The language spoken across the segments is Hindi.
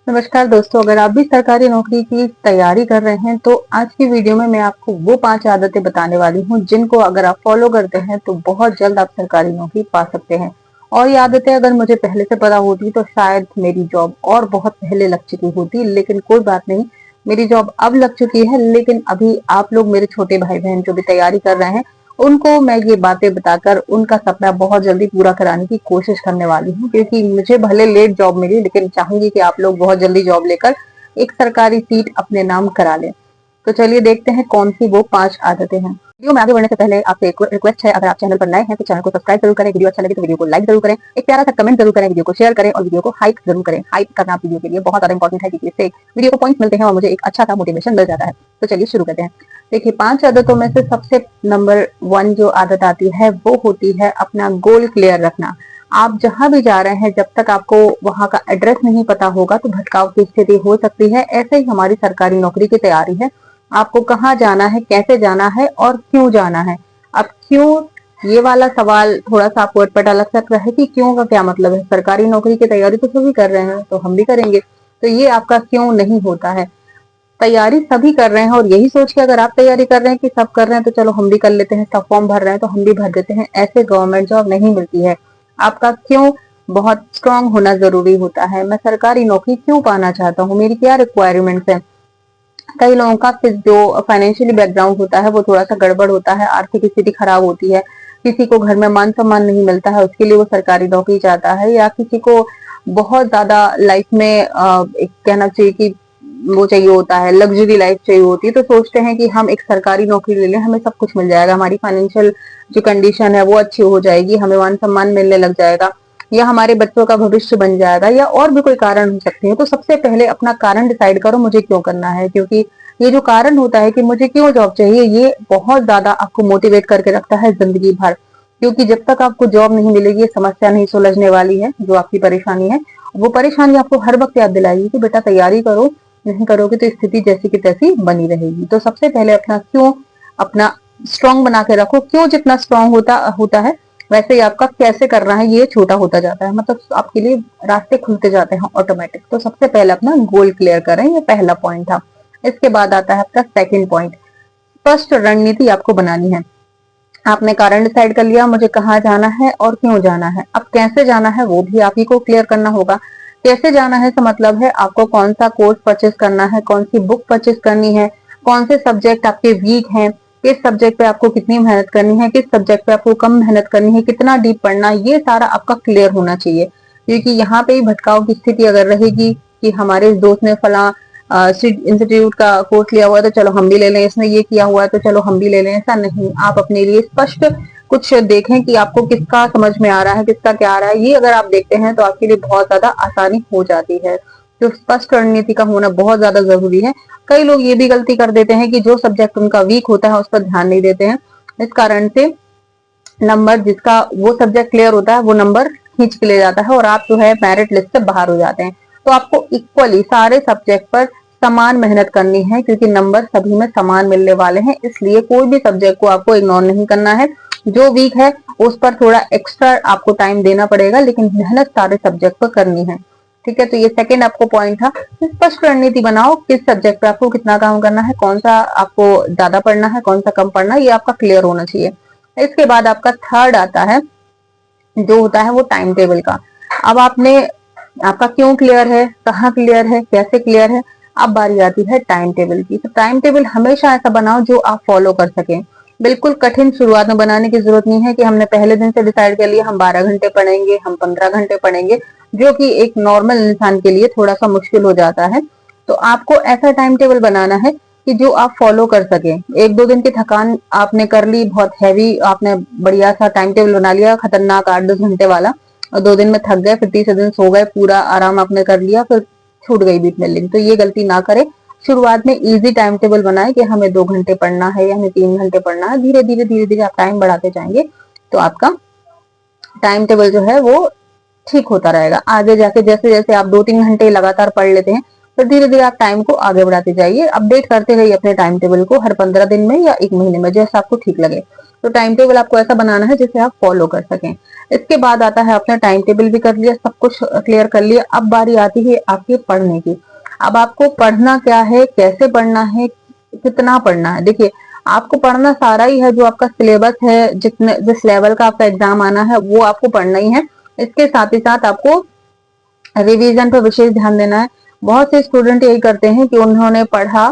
नमस्कार दोस्तों, अगर आप भी सरकारी नौकरी की तैयारी कर रहे हैं तो आज की वीडियो में मैं आपको वो 5 आदतें बताने वाली हूँ जिनको अगर आप फॉलो करते हैं तो बहुत जल्द आप सरकारी नौकरी पा सकते हैं। और ये आदतें अगर मुझे पहले से पता होती तो शायद मेरी जॉब और बहुत पहले लग चुकी होती, लेकिन कोई बात नहीं, मेरी जॉब अब लग चुकी है। लेकिन अभी आप लोग मेरे छोटे भाई बहन जो भी तैयारी कर रहे हैं उनको मैं ये बातें बताकर उनका सपना बहुत जल्दी पूरा कराने की कोशिश करने वाली हूँ, क्योंकि मुझे भले लेट जॉब मिली लेकिन चाहूंगी कि आप लोग बहुत जल्दी जॉब लेकर एक सरकारी सीट अपने नाम करा लें। तो चलिए देखते हैं कौन सी वो 5 आदतें हैं। वीडियो में आगे बढ़ने से पहले आपसे एक रिक्वेस्ट है, अगर आप चैनल पर नए हैं तो चैनल को सब्सक्राइब जरूर करें, वीडियो अच्छा लगे तो वीडियो को लाइक जरूर करें, एक प्यारा सा कमेंट जरूर करें, वीडियो को शेयर करें और वीडियो को हाइप जरूर करें। हाइप करना वीडियो के लिए बहुत ज्यादा इंपॉर्टेंट है क्योंकि इससे वीडियो को पॉइंट्स मिलते हैं और मुझे एक अच्छा सा मोटिवेशन मिल जाता है। तो चलिए शुरू करते हैं। देखिए, 5 आदतों में से सबसे नंबर 1 जो आदत आती है वो होती है अपना गोल क्लियर रखना। आप जहां भी जा रहे हैं जब तक आपको वहां का एड्रेस नहीं पता होगा तो भटकाव की स्थिति हो सकती है। ऐसे ही हमारी सरकारी नौकरी की तैयारी है, आपको कहाँ जाना है, कैसे जाना है और क्यों जाना है। अब क्यों, ये वाला सवाल थोड़ा सा आपको अटपटा लग सकता है कि क्यों का क्या मतलब है। सरकारी नौकरी की तैयारी तो सभी कर रहे हैं तो हम भी करेंगे, तो ये आपका क्यों नहीं होता है। तैयारी सभी कर रहे हैं और यही सोच के अगर आप तैयारी कर रहे हैं कि सब कर रहे हैं तो चलो हम भी कर लेते हैं, सब फॉर्म भर रहे हैं तो हम भी भर देते हैं, ऐसे गवर्नमेंट जॉब नहीं मिलती है। आपका क्यों बहुत स्ट्रांग होना जरूरी होता है। मैं सरकारी नौकरी क्यों पाना चाहता हूँ, मेरी क्या रिक्वायरमेंट्स है। कई लोगों का जो फाइनेंशियली बैकग्राउंड होता है वो थोड़ा सा गड़बड़ होता है, आर्थिक स्थिति खराब होती है, किसी को घर में मान सम्मान नहीं मिलता है, उसके लिए वो सरकारी नौकरी चाहता है, या किसी को बहुत ज्यादा लाइफ में एक कहना चाहिए कि वो चाहिए होता है, लग्जरी लाइफ चाहिए होती है, तो सोचते हैं कि हम एक सरकारी नौकरी ले लें, हमें सब कुछ मिल जाएगा, हमारी फाइनेंशियल जो कंडीशन है वो अच्छी हो जाएगी, हमें मान सम्मान मिलने लग जाएगा, या हमारे बच्चों का भविष्य बन जाएगा, या और भी कोई कारण हो सकते हैं। तो सबसे पहले अपना कारण डिसाइड करो मुझे क्यों करना है, क्योंकि ये जो कारण होता है कि मुझे क्यों जॉब चाहिए, ये बहुत ज्यादा आपको मोटिवेट करके रखता है जिंदगी भर। क्योंकि जब तक आपको जॉब नहीं मिलेगी ये समस्या नहीं सुलझने वाली है, जो आपकी परेशानी है वो परेशानी आपको हर वक्त याद दिलाएगी कि बेटा तैयारी करो, नहीं करोगे तो स्थिति जैसी की तैसी बनी रहेगी। तो सबसे पहले अपना क्यों अपना स्ट्रांग बना के रखो। क्यों जितना स्ट्रांग होता होता है वैसे ही आपका कैसे करना है ये छोटा होता जाता है, मतलब आपके लिए रास्ते खुलते जाते हैं ऑटोमेटिक। तो सबसे पहले अपना गोल क्लियर करें, ये पहला पॉइंट था। इसके बाद आता है आपका सेकंड पॉइंट, स्पष्ट रणनीति आपको बनानी है। आपने कारण डिसाइड कर लिया मुझे कहाँ जाना है और क्यों जाना है, अब कैसे जाना है वो भी आप ही को क्लियर करना होगा। कैसे जाना है तो मतलब है आपको कौन सा कोर्स परचेस करना है, कौन सी बुक परचेस करनी है, कौन से सब्जेक्ट आपके वीक हैं, किस सब्जेक्ट पे आपको कितनी मेहनत करनी है, किस सब्जेक्ट पे आपको कम मेहनत करनी है, कितना डीप पढ़ना है, ये सारा आपका क्लियर होना चाहिए। क्योंकि यहाँ पे ही भटकाव की स्थिति अगर रहेगी कि हमारे इस दोस्त ने फला इंस्टीट्यूट का कोर्स लिया हुआ है तो चलो हम भी ले लें, इसने ये किया हुआ है तो चलो हम भी ले लें, ऐसा नहीं। आप अपने लिए स्पष्ट कुछ देखें कि आपको किसका समझ में आ रहा है, किसका क्या आ रहा है। ये अगर आप देखते हैं तो आपके लिए बहुत ज्यादा आसानी हो जाती है। तो स्पष्ट रणनीति का होना बहुत ज्यादा जरूरी है। कई लोग ये भी गलती कर देते हैं कि जो सब्जेक्ट उनका वीक होता है उस पर ध्यान नहीं देते हैं, इस कारण से नंबर जिसका वो सब्जेक्ट क्लियर होता है वो नंबर खींच के ले जाता है और आप जो है मेरिट लिस्ट से बाहर हो जाते हैं। तो आपको इक्वली सारे सब्जेक्ट पर समान मेहनत करनी है, क्योंकि नंबर सभी में समान मिलने वाले हैं, इसलिए कोई भी सब्जेक्ट को आपको इग्नोर नहीं करना है। जो वीक है उस पर थोड़ा एक्स्ट्रा आपको टाइम देना पड़ेगा, लेकिन मेहनत सारे सब्जेक्ट पर करनी है। ठीक है, तो ये सेकंड आपको पॉइंट था। स्पष्ट रणनीति बनाओ, किस सब्जेक्ट पे आपको कितना काम करना है, कौन सा आपको ज्यादा पढ़ना है, कौन सा कम पढ़ना है, ये आपका क्लियर होना चाहिए। इसके बाद आपका थर्ड आता है जो होता है वो टाइम टेबल का। अब आपने आपका क्यों क्लियर है, कहाँ क्लियर है, कैसे क्लियर है, अब बारी आती है टाइम टेबल की। तो टाइम टेबल हमेशा ऐसा बनाओ जो आप फॉलो कर सकें। बिल्कुल कठिन शुरुआत में बनाने की जरूरत नहीं है कि हमने पहले दिन से डिसाइड कर लिया हम 12 घंटे पढ़ेंगे, हम 15 घंटे पढ़ेंगे, जो कि एक नॉर्मल इंसान के लिए थोड़ा सा मुश्किल हो जाता है। तो आपको ऐसा टाइम टेबल बनाना है कि जो आप फॉलो कर सके। एक दो दिन की थकान आपने कर ली, बहुत हैवी आपने बढ़िया सा टाइम टेबल बना लिया, खतरनाक 8-10 घंटे वाला, और 2 दिन में थक गए, फिर तीसरे दिन सो गए, पूरा आराम आपने कर लिया, फिर छूट गई बीच में लिंक। तो ये गलती ना करें। शुरुआत में इजी टाइम टेबल बनाए कि हमें 2 घंटे पढ़ना है या हमें 3 घंटे पढ़ना है। धीरे धीरे आप टाइम बढ़ाते जाएंगे तो आपका टाइम टेबल जो है वो ठीक होता रहेगा। आगे जाके जैसे जैसे आप 2-3 घंटे लगातार पढ़ लेते हैं तो धीरे धीरे आप टाइम को आगे बढ़ाते जाइए, अपडेट करते रहिए अपने टाइम टेबल को हर 15 दिन में या 1 महीने में, जैसा आपको ठीक लगे। तो टाइम टेबल आपको ऐसा बनाना है जिसे आप फॉलो कर सकें। इसके बाद आता है, आपने टाइम टेबल भी कर लिया, सब कुछ क्लियर कर लिया, अब बारी आती है आपके पढ़ने की। अब आपको पढ़ना क्या है, कैसे पढ़ना है, कितना पढ़ना है। देखिए, आपको पढ़ना सारा ही है, जो आपका सिलेबस है, जितने जिस लेवल का आपका एग्जाम आना है वो आपको पढ़ना ही है। इसके साथ ही साथ आपको रिवीजन पर विशेष ध्यान देना है। बहुत से स्टूडेंट यही करते हैं कि उन्होंने पढ़ा,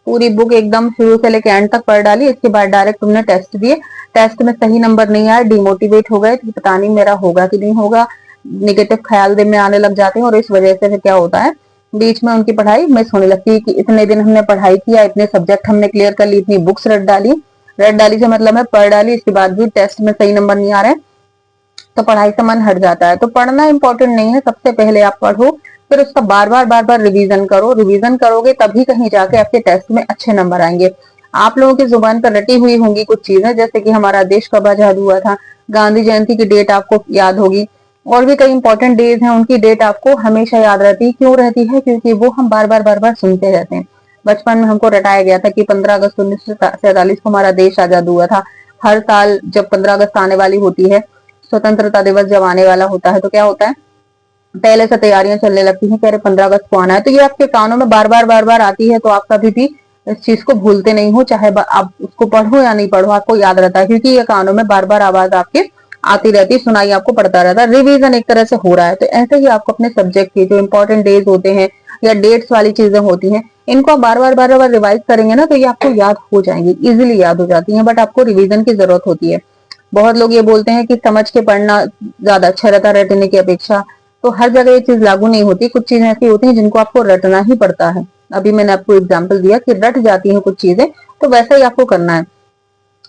पूरी बुक एकदम शुरू से लेकर एंड तक पढ़ डाली, इसके बाद डायरेक्ट तुमने टेस्ट दिए, टेस्ट में सही नंबर नहीं आए, डिमोटिवेट हो गए कि पता नहीं मेरा होगा कि नहीं होगा, निगेटिव ख्याल दिल में आने लग जाते हैं, और इस वजह से फिर क्या होता है, बीच में उनकी पढ़ाई मिस होने लगती है कि इतने दिन हमने पढ़ाई किया, इतने सब्जेक्ट हमने क्लियर कर ली, इतनी बुक्स रट डाली से मतलब है पढ़ डाली, इसके बाद भी टेस्ट में सही नंबर नहीं आ रहे, तो पढ़ाई से मन हट जाता है। तो पढ़ना इंपॉर्टेंट नहीं है, सबसे पहले आप पढ़ो, फिर उसका बार बार रिवीजन करो। रिवीजन करोगे तभी कहीं जाके आपके टेस्ट में अच्छे नंबर आएंगे। आप लोगों की जुबान पर रटी हुई होंगी कुछ चीजें, जैसे कि हमारा देश कब आजाद हुआ था, गांधी जयंती की डेट आपको याद होगी, और भी कई इंपॉर्टेंट डेज हैं, उनकी डेट आपको हमेशा याद रहती है। क्यों रहती है? क्योंकि वो हम बार बार सुनते रहते हैं। बचपन में हमको रटाया गया था कि 15 अगस्त 1947 को हमारा देश आजाद हुआ था। हर साल जब 15 अगस्त आने वाली होती है, स्वतंत्रता दिवस जब आने वाला होता है, तो क्या होता है, पहले से तैयारियां चलने लगती हैं कि अरे 15 अगस्त को आना है। तो ये आपके कानों में बार बार आती है, तो आप कभी भी इस चीज को भूलते नहीं हो, चाहे आप उसको पढ़ो या नहीं पढ़ो, आपको याद रहता है, क्योंकि ये कानों में बार आवाज आपके आती रहती है, सुनाई आपको पड़ता रहता है। रिवीजन एक तरह से हो रहा है। तो ऐसे ही आपको अपने सब्जेक्ट के जो इंपॉर्टेंट डेज होते हैं या डेट्स वाली चीजें होती हैं, इनको आप बार बार रिवाइज करेंगे ना, तो ये आपको याद हो जाएंगी, इजिली याद हो जाती है, बट आपको रिवीजन की जरूरत होती है। बहुत लोग ये बोलते हैं कि समझ के पढ़ना ज्यादा अच्छा रहता है रटने की अपेक्षा, तो हर जगह ये चीज लागू नहीं होती। कुछ चीजें ऐसी होती हैं जिनको आपको रटना ही पड़ता है। अभी मैंने आपको एग्जांपल दिया कि रट जाती हैं कुछ चीजें, तो वैसा ही आपको करना है।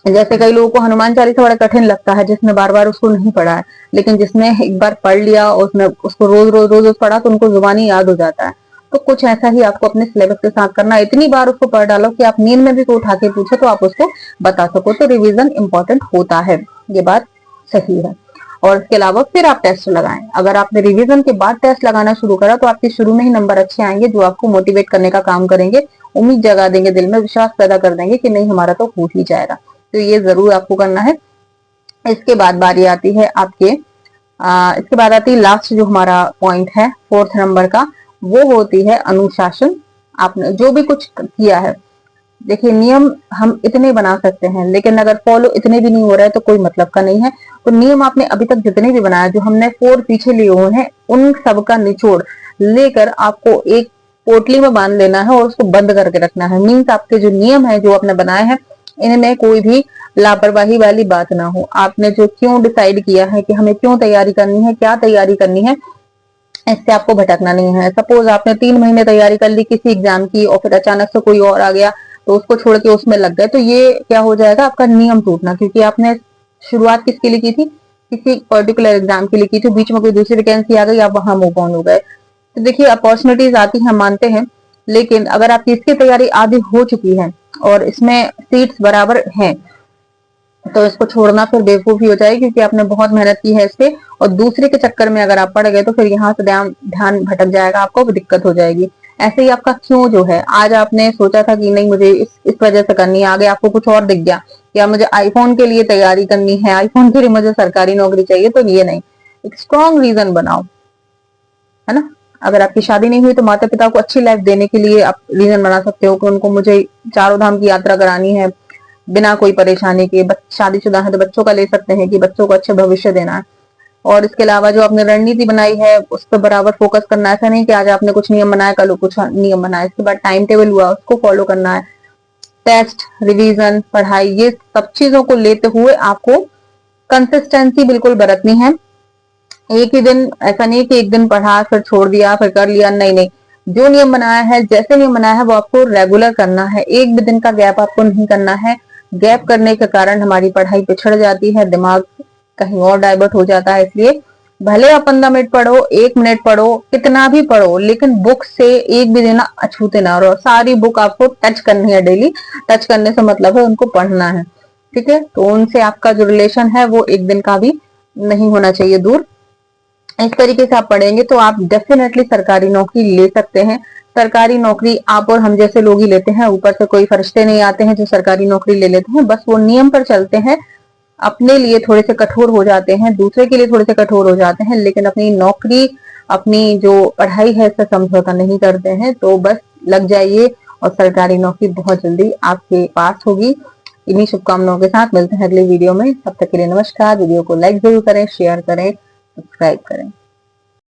जैसे कई लोगों को हनुमान चालीसा बड़ा कठिन लगता है, जिसने बार बार उसको नहीं पढ़ा है, लेकिन जिसने एक बार पढ़ लिया और उसने उसको रोज पढ़ा तो उनको जुबानी याद हो जाता है। तो कुछ ऐसा ही आपको अपने सिलेबस के साथ करना है। इतनी बार उसको पढ़ डालो कि आप नींद में भी कोई उठा के पूछे तो आप उसको बता सको। तो रिवीजन इंपॉर्टेंट होता है, ये बात सही है। और इसके अलावा फिर आप टेस्ट लगाएं। अगर आपने रिवीजन के बाद टेस्ट लगाना शुरू करा तो आपके शुरू में ही नंबर अच्छे आएंगे, जो आपको मोटिवेट करने का काम करेंगे, उम्मीद जगा देंगे, दिल में विश्वास पैदा कर देंगे कि नहीं हमारा तो हो ही जाएगा। तो ये जरूर आपको करना है। इसके बाद बारी आती है आपके इसके बाद आती है लास्ट जो हमारा पॉइंट है 4th नंबर का, वो होती है अनुशासन। आपने जो भी कुछ किया है, देखिए नियम हम इतने बना सकते हैं, लेकिन अगर फॉलो इतने भी नहीं हो रहा है तो कोई मतलब का नहीं है। तो नियम आपने अभी तक जितने भी बनाया, जो हमने 4 पीछे लिए हुए हैं, उन सब का निचोड़ लेकर आपको एक पोटली में बांध लेना है और उसको बंद करके रखना है। मीन्स आपके जो नियम है जो आपने बनाए हैं, इनमें कोई भी लापरवाही वाली बात ना हो। आपने जो क्यों डिसाइड किया है कि हमें क्यों तैयारी करनी है, क्या तैयारी करनी है, इससे आपको भटकना नहीं है। सपोज आपने 3 महीने तैयारी कर ली किसी एग्जाम की और फिर अचानक से कोई और आ गया तो उसको छोड़ के उसमें लग गए, तो ये क्या हो जाएगा, आपका नियम टूटना। क्योंकि आपने शुरुआत किसके लिए की थी, किसी पर्टिकुलर एग्जाम के लिए की थी, बीच में कोई दूसरी वैकेंसी आ गई, आप वहां मूव ऑन हो गए। तो देखिए अपॉर्चुनिटीज आती है, मानते हैं, लेकिन अगर आपकी इसकी तैयारी आधी हो चुकी है और इसमें सीट्स बराबर हैं, तो इसको छोड़ना फिर बेवकूफी हो जाएगी, क्योंकि आपने बहुत मेहनत की है इस पे, और दूसरे के चक्कर में अगर आप पड़ गए तो फिर यहाँ से ध्यान भटक जाएगा, आपको दिक्कत हो जाएगी। ऐसे ही आपका क्यों जो है, आज आपने सोचा था कि नहीं मुझे इस वजह से करनी है, आगे आपको कुछ और दिख गया, या मुझे आईफोन के लिए तैयारी करनी है, आईफोन के लिए मुझे सरकारी नौकरी चाहिए, तो ये नहीं, एक स्ट्रॉन्ग रीजन बनाओ, है ना। अगर आपकी शादी नहीं हुई तो माता पिता को अच्छी लाइफ देने के लिए आप रीजन बना सकते हो कि उनको मुझे 4 धाम की यात्रा करानी है बिना कोई परेशानी के। शादीशुदा है तो बच्चों का ले सकते हैं कि बच्चों को अच्छे भविष्य देना है। और इसके अलावा जो आपने रणनीति बनाई है उस पर बराबर फोकस करना है। ऐसा नहीं कि आज आपने कुछ नियम बनाया कल कुछ नियम बनाया, इसके बाद टाइम टेबल हुआ उसको फॉलो करना है। टेस्ट, रिवीजन, पढ़ाई, ये सब चीजों को लेते हुए आपको कंसिस्टेंसी बिल्कुल बरतनी है। एक ही दिन, ऐसा नहीं कि एक दिन पढ़ा फिर छोड़ दिया फिर कर लिया, नहीं नहीं, जो नियम बनाया है, जैसे नियम बनाया है वो आपको रेगुलर करना है। एक भी दिन का गैप आपको नहीं करना है। गैप करने के कारण हमारी पढ़ाई पिछड़ जाती है, दिमाग कहीं और डाइवर्ट हो जाता है। इसलिए भले आप 15 मिनट पढ़ो, 1 मिनट पढ़ो, कितना भी पढ़ो, लेकिन बुक से एक भी दिन अछूते ना रहो। सारी बुक आपको टच करनी है डेली। टच करने से मतलब है उनको पढ़ना है, ठीक है। तो उनसे आपका जो रिलेशन है वो एक दिन का भी नहीं होना चाहिए दूर। इस तरीके से आप पढ़ेंगे तो आप डेफिनेटली सरकारी नौकरी ले सकते हैं। सरकारी नौकरी आप और हम जैसे लोग ही लेते हैं, ऊपर से कोई फरिश्ते नहीं आते हैं जो सरकारी नौकरी ले लेते हैं, बस वो नियम पर चलते हैं, अपने लिए थोड़े से कठोर हो जाते हैं, दूसरे के लिए थोड़े से कठोर हो जाते हैं, लेकिन अपनी नौकरी, अपनी जो पढ़ाई है इससे समझौता नहीं करते हैं। तो बस लग जाइए और सरकारी नौकरी बहुत जल्दी आपके पास होगी। इन्हीं शुभकामनाओं के साथ मिलते हैं अगले वीडियो में। तब तक के लिए नमस्कार। वीडियो को लाइक जरूर करें, शेयर करें, सब्सक्राइब करें।